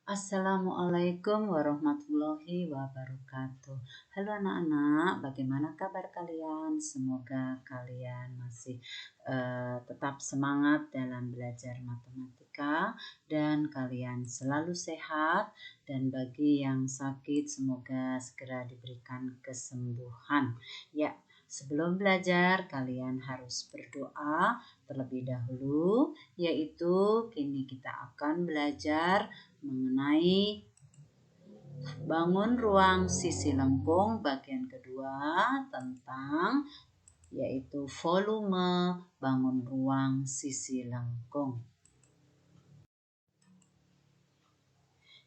Assalamualaikum warahmatullahi wabarakatuh. Halo anak-anak, bagaimana kabar kalian? Semoga kalian masih tetap semangat dalam belajar matematika dan kalian selalu sehat, dan bagi yang sakit semoga segera diberikan kesembuhan. Ya, sebelum belajar kalian harus berdoa terlebih dahulu, yaitu kini kita akan belajar mengenai bangun ruang sisi lengkung bagian kedua tentang yaitu volume bangun ruang sisi lengkung.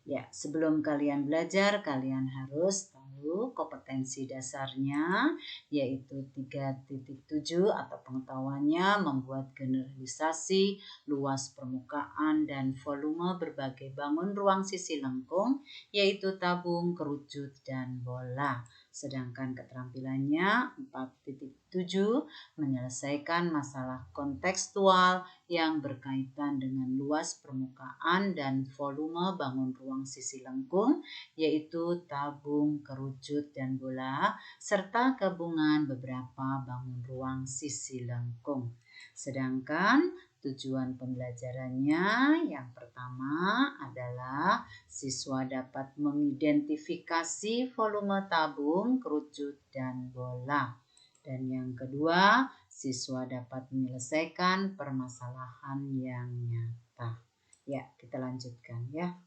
Ya, sebelum kalian belajar, kalian harus tahu kompetensi dasarnya, yaitu 3.7 atau pengetahuannya membuat generalisasi luas permukaan dan volume berbagai bangun ruang sisi lengkung, yaitu tabung, kerucut, dan bola. Sedangkan keterampilannya 4.7 menyelesaikan masalah kontekstual yang berkaitan dengan luas permukaan dan volume bangun ruang sisi lengkung, yaitu tabung, kerucut, dan bola, serta gabungan beberapa bangun ruang sisi lengkung. Sedangkan tujuan pembelajarannya yang pertama adalah siswa dapat mengidentifikasi volume tabung, kerucut, dan bola. Dan yang kedua, siswa dapat menyelesaikan permasalahan yang nyata. Ya, kita lanjutkan ya.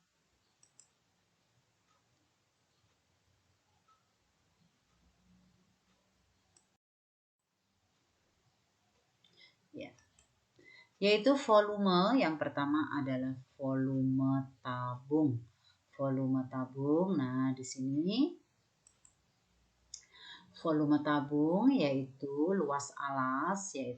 Ya. Yaitu volume yang pertama adalah volume tabung. Volume tabung. Nah, di sini volume tabung yaitu luas alas yang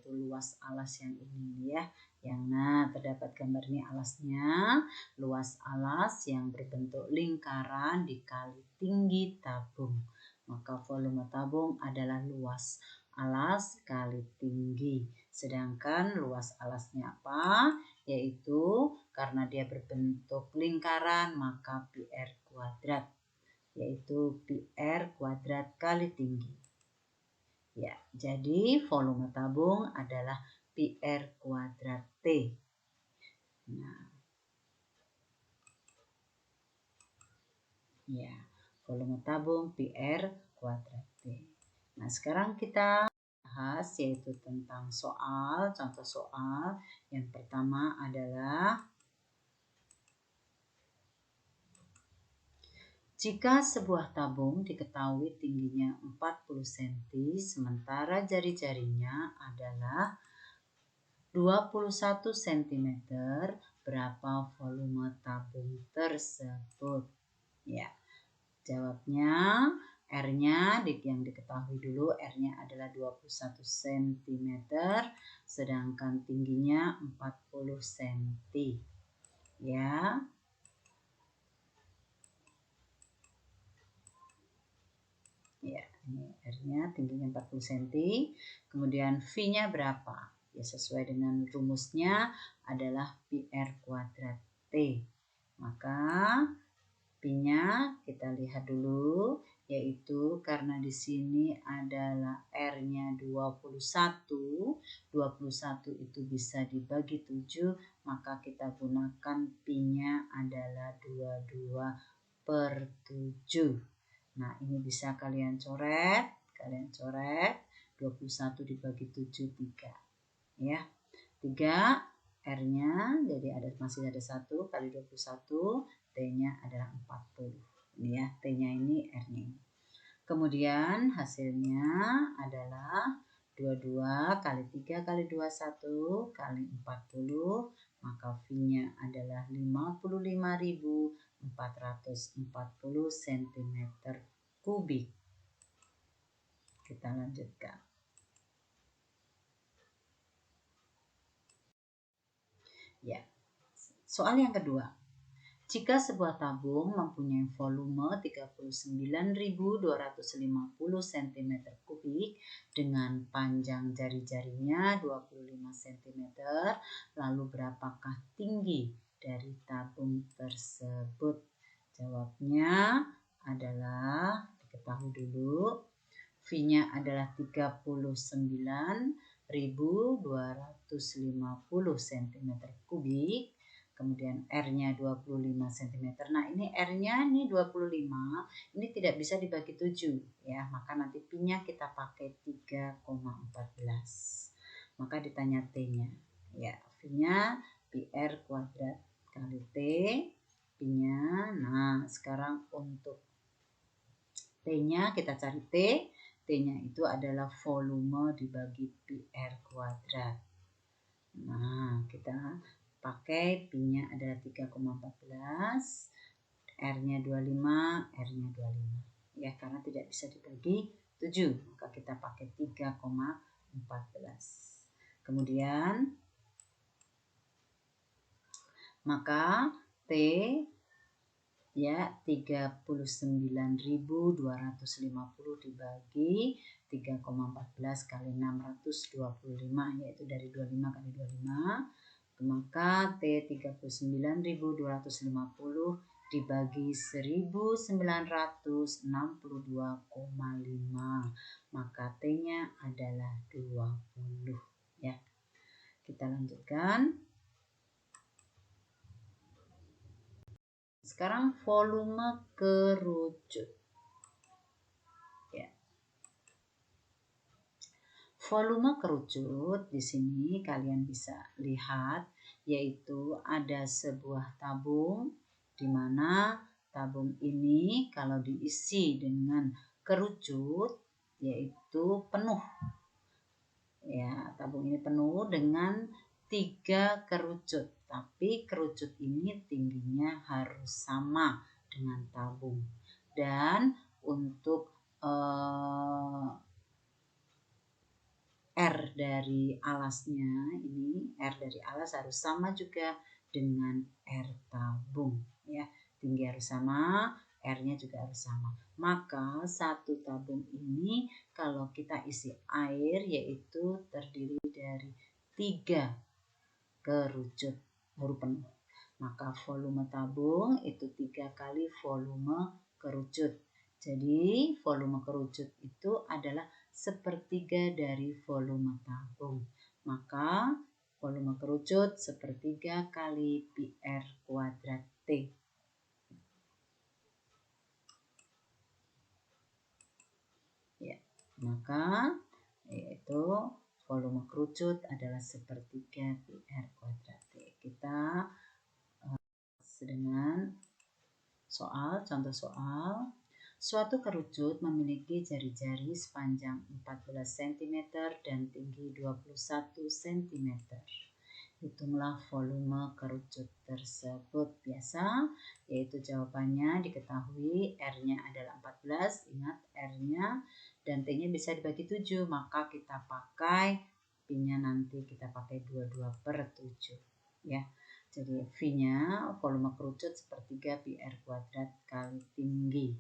ini ya. Yang terdapat gambar ini alasnya, luas alas yang berbentuk lingkaran dikali tinggi tabung. Maka volume tabung adalah luas alas kali tinggi. Sedangkan luas alasnya apa? Yaitu karena dia berbentuk lingkaran maka pi r kuadrat, yaitu pi r kuadrat kali tinggi. Ya, jadi volume tabung adalah pi r kuadrat T. Nah, ya, volume tabung pi r kuadrat T. Nah, sekarang kita bahas yaitu tentang soal, contoh soal. Yang pertama adalah jika sebuah tabung diketahui tingginya 40 cm, sementara jari-jarinya adalah 21 cm, berapa volume tabung tersebut? Ya, jawabnya R-nya yang diketahui dulu, R-nya adalah 21 cm, sedangkan tingginya 40 cm. Ya. Ya, ini R-nya tingginya 40 cm. Kemudian V-nya berapa? Ya, sesuai dengan rumusnya adalah pi r kuadrat T. Maka P-nya kita lihat dulu, yaitu karena di sini adalah R-nya 21. 21 itu bisa dibagi 7, maka kita gunakan P-nya adalah 22/7. Nah, ini bisa kalian coret. 21 dibagi 7, 3. Ya, 3 R-nya, jadi masih ada 1 kali 21, T-nya adalah 40. Ini ya, T-nya ini, R-nya ini. Kemudian hasilnya adalah 22 kali 3 kali 21 kali 40, maka V-nya adalah 55.440 cm kubik. Kita lanjutkan. Ya. Soal yang kedua. Jika sebuah tabung mempunyai volume 39.250 cm kubik dengan panjang jari-jarinya 25 cm, lalu berapakah tinggi dari tabung tersebut? Jawabnya adalah, diketahui dulu, V-nya adalah 39.250 cm3, kemudian R-nya 25 cm. Nah, ini R-nya ini 25, ini tidak bisa dibagi 7 ya, maka nanti Pi-nya kita pakai 3,14. Maka ditanya T-nya. Ya, V-nya Pi R kuadrat kali T, Pi-nya. Nah, sekarang untuk T-nya kita cari T. T-nya itu adalah volume dibagi Pi R kuadrat. Nah, kita pakai Pi-nya adalah 3,14, R-nya 25, R-nya 25. Ya, karena tidak bisa dibagi 7, maka kita pakai 3,14. Kemudian maka T ya 39.250 dibagi 3,14 kali 625, yaitu dari 25 kali 25, maka T 39.250 dibagi 1962,5, maka T-nya adalah 20 ya. Kita lanjutkan. Sekarang volume kerucut. Ya. Volume kerucut di sini kalian bisa lihat, yaitu ada sebuah tabung di mana tabung ini kalau diisi dengan kerucut yaitu penuh. Ya, tabung ini penuh dengan 3 kerucut, tapi kerucut ini tingginya harus sama dengan tabung. Dan untuk R dari alasnya, ini R dari alas harus sama juga dengan R tabung ya. Tinggi harus sama, R-nya juga harus sama. Maka satu tabung ini kalau kita isi air yaitu terdiri dari 3 kerucut baru penuh. Maka volume tabung itu 3 kali volume kerucut. Jadi volume kerucut itu adalah sepertiga dari volume tabung. Maka volume kerucut sepertiga kali Pi R kuadrat T. Ya, maka yaitu volume kerucut adalah sepertiga Pi R kuadrat T. Kita dengan contoh soal. Suatu kerucut memiliki jari-jari sepanjang 14 cm dan tinggi 21 cm. Hitunglah volume kerucut tersebut. Biasa, yaitu jawabannya diketahui R-nya adalah 14, ingat R-nya, dan T-nya bisa dibagi 7, maka kita pakai Pi-nya nanti kita pakai 22/7 ya. Jadi V-nya volume kerucut sepertiga Pi R kuadrat kali tinggi.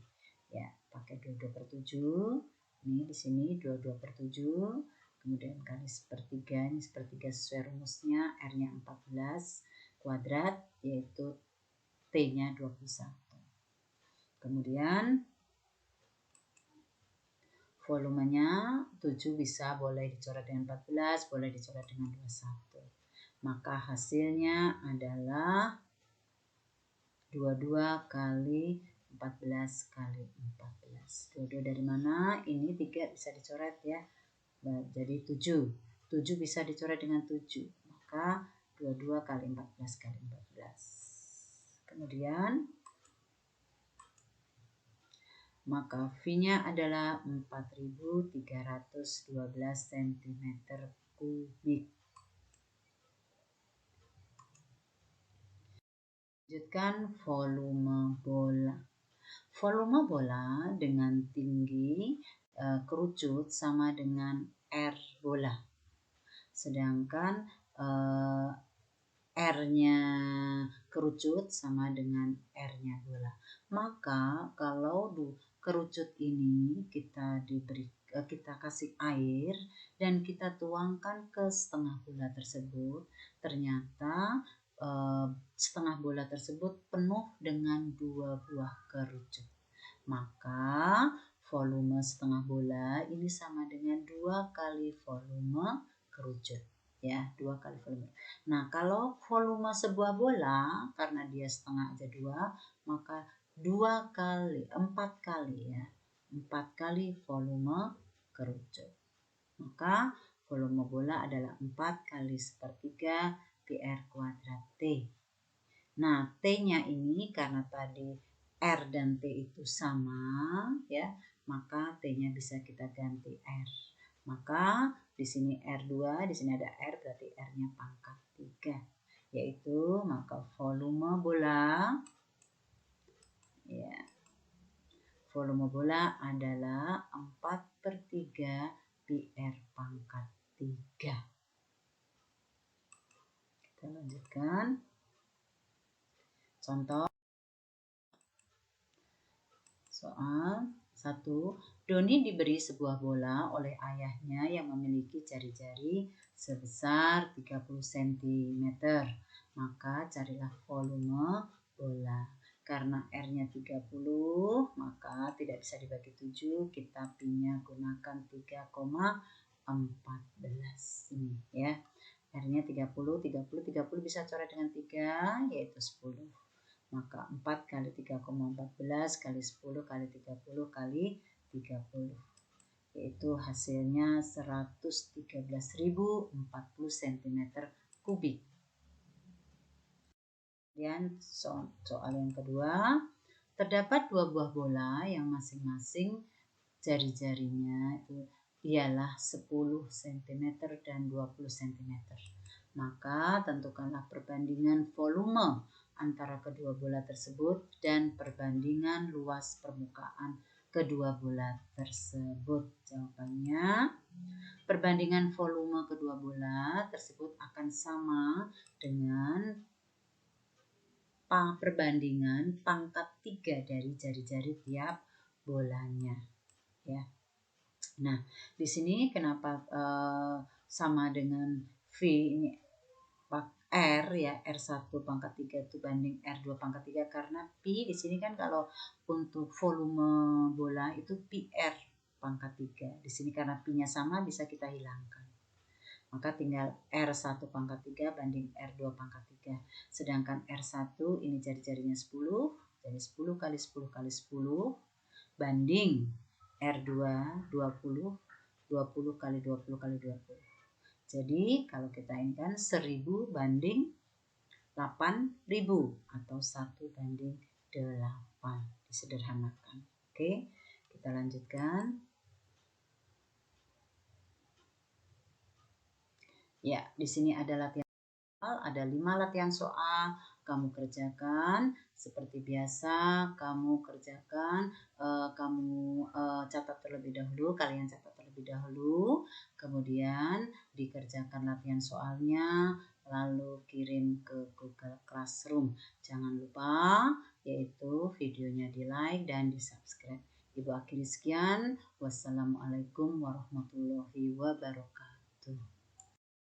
Ya, pakai 22/7. Ini di sini 22/7. Kemudian kali sepertiga, ini sepertiga sesuai rumusnya, R-nya 14 kuadrat, yaitu T-nya 21. Kemudian volumenya 7 bisa boleh dicoret dengan 14, boleh dicoret dengan 21. Maka hasilnya adalah 22 kali 14 kali 14. 22 dari mana? Ini 3 bisa dicoret ya. Jadi 7. 7 bisa dicoret dengan 7. Maka 22 kali 14 kali 14. Kemudian maka V-nya adalah 4.312 cm3. Lanjutkan volume bola. Volume bola dengan tinggi kerucut sama dengan R bola. Sedangkan R-nya kerucut sama dengan R-nya bola. Maka kalau kerucut ini kita kasih air dan kita tuangkan ke setengah bola tersebut, ternyata setengah bola tersebut penuh dengan 2 buah kerucut. Maka volume setengah bola ini sama dengan 2 kali volume kerucut. Ya, 2 kali volume. Nah, kalau volume sebuah bola, karena dia setengah aja 2, maka 4 kali ya. 4 kali volume kerucut. Maka volume bola adalah 4 kali sepertiga pi r kuadrat T. Nah, T-nya ini karena tadi R dan T itu sama ya, maka T-nya bisa kita ganti R. Maka di sini R2, di sini ada R, berarti R-nya pangkat 3. Yaitu maka volume bola ya. Volume bola adalah 4/3 pi r pangkat 3. Kita lanjutkan. Contoh soal 1. Doni diberi sebuah bola oleh ayahnya yang memiliki jari-jari sebesar 30 cm. Maka carilah volume bola. Karena R-nya 30, maka tidak bisa dibagi 7. Kita Pi-nya gunakan 3,14. Ini ya. R-nya 30 bisa coret dengan 3, yaitu 10. Maka 4 kali 3,14 kali 10 kali 30 kali 30. Yaitu hasilnya 113.040 cm kubik. Kemudian soal yang kedua. Terdapat 2 buah bola yang masing-masing jari-jarinya itu ialah 10 cm dan 20 cm. Maka tentukanlah perbandingan volume antara kedua bola tersebut dan perbandingan luas permukaan kedua bola tersebut. Jawabannya, perbandingan volume kedua bola tersebut akan sama dengan perbandingan pangkat 3 dari jari-jari tiap bolanya. Ya. Nah, di sini kenapa sama dengan V ini R ya, R1 pangkat 3 itu banding R2 pangkat 3, karena Pi di sini kan kalau untuk volume bola itu Pi R pangkat 3. Di sini karena Pi-nya sama bisa kita hilangkan. Maka tinggal R1 pangkat 3 banding R2 pangkat 3. Sedangkan R1 ini jari-jarinya 10, jadi 10 kali 10 kali 10 banding R2 20, 20 kali 20 kali 20. Jadi kalau kita ini kan 1000 banding 8000 atau 1 banding 8. Disederhanakan. Oke, kita lanjutkan. Ya, di sini ada latihan soal, ada 5 latihan soal. Kamu kerjakan seperti biasa. Kamu kerjakan, catat terlebih dahulu. Kalian catat terlebih dahulu. Kemudian dikerjakan latihan soalnya, lalu kirim ke Google Classroom. Jangan lupa yaitu videonya di like dan di subscribe. Ibu akhiri sekian. Wassalamualaikum warahmatullahi wabarakatuh.